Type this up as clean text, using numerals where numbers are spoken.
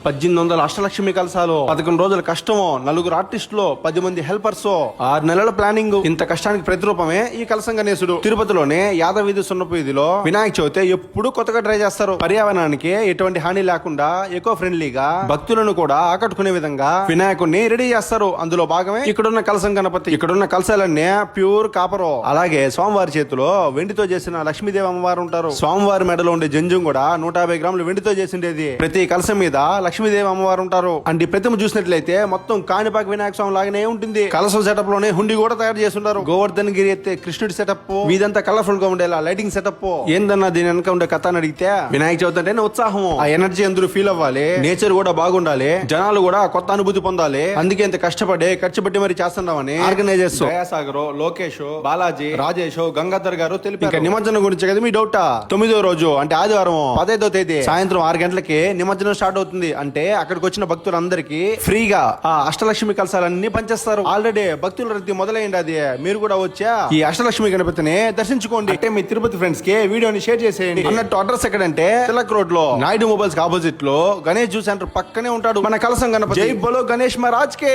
1800 అష్టలక్ష్మి కలసాలు, 11 రోజుల కష్టమో, 4 ఆర్టిస్టులు, 10 మంది హెల్పర్స్, 6 నెలల ప్లానింగ్. ఇంత కష్టానికి ప్రతిరూపమే ఈ కలసం గణేశుడు. తిరుపతిలోనే యాదవ వీధి సున్నపు వీధిలో వినాయక చవితి ఎప్పుడు కొత్తగా ట్రై చేస్తారు. పర్యావరణానికి ఎటువంటి హాని లేకుండా ఎకో ఫ్రెండ్లీగా భక్తులను కూడా ఆకట్టుకునే విధంగా వినాయకుడిని రెడీ చేస్తారు. అందులో భాగమే ఇక్కడున్న కలసం గణపతి. ఇక్కడున్న కలసాలన్నీ ప్యూర్ కాపరు. అలాగే స్వామివారి చేతిలో వెండితో చేసిన లక్ష్మీదేవి అమ్మవారు ఉంటారు. స్వామివారి మెడలో ఉండే జంజం కూడా 150 గ్రాములు వెండితో చేసిండేది. ప్రతి కలసం మీద లక్ష్మీదేవి అమ్మవారు ఉంటారు. అండ్ ఈ ప్రతిమ చూసినట్లయితే మొత్తం కాణిపాక వినాయక స్వామి లాగానే ఉంటుంది. కలసం సెటప్ లోనే హుండి కూడా తయారు చేస్తుంటారు. గోవర్ధన్ గిరి ఎత్తే కృష్ణుడి సెటప్, వీదంతా కలర్ఫుల్ గా ఉండేలా లైటింగ్ సెటప్. ఏందన్నా దీని వెనక ఉండే కథ అని అడిగితే, వినాయక చవితి అంటేనే ఉత్సాహం. ఆ ఎనర్జీ అందరూ ఫీల్ అవ్వాలి, నేచర్ కూడా బాగుండాలి, జనాలు కూడా కొత్త అనుభూతి పొందాలి. అందుకే ఇంత కష్టపడి ఖర్చు పెట్టి మరి చేస్తున్నామని ఆర్గనైజర్స్ దయాసాగర్, లోకేష్, బాలాజీ, రాజేష్, గంగాధర్ గారు తెలిపారు. నిమజ్జనం గురించి కదా మీ డౌటా? 9వ రోజు అంటే ఆదివారం 15వ తేదీ సాయంత్రం 6 గంటలకి నిమజ్జనం స్టార్ట్ అవుతుంది. అంటే అక్కడికి వచ్చిన భక్తులందరికీ ఫ్రీగా ఆ అష్టలక్ష్మి కలసాలన్నీ పంచేస్తారు. ఆల్రెడీ భక్తుల రద్దీ మొదలైంది. అది మీరు కూడా వచ్చా ఈ అష్టలక్ష్మి గణపతిని దర్శించుకోండి. అంటే మీ తిరుపతి ఫ్రెండ్స్ కి వీడియోని షేర్ చేసేయండి. అన్నట్టు అడ్రస్ ఎక్కడంటే తిలక్ రోడ్ లో నాయుడు మొబైల్స్ ఆపోజిట్ లో గణేష్ జ్యూస్ సెంటర్ పక్కనే ఉంటాడు మన కలసం గణపతి. జై బోలో గణేష్ మహారాజ్ కే.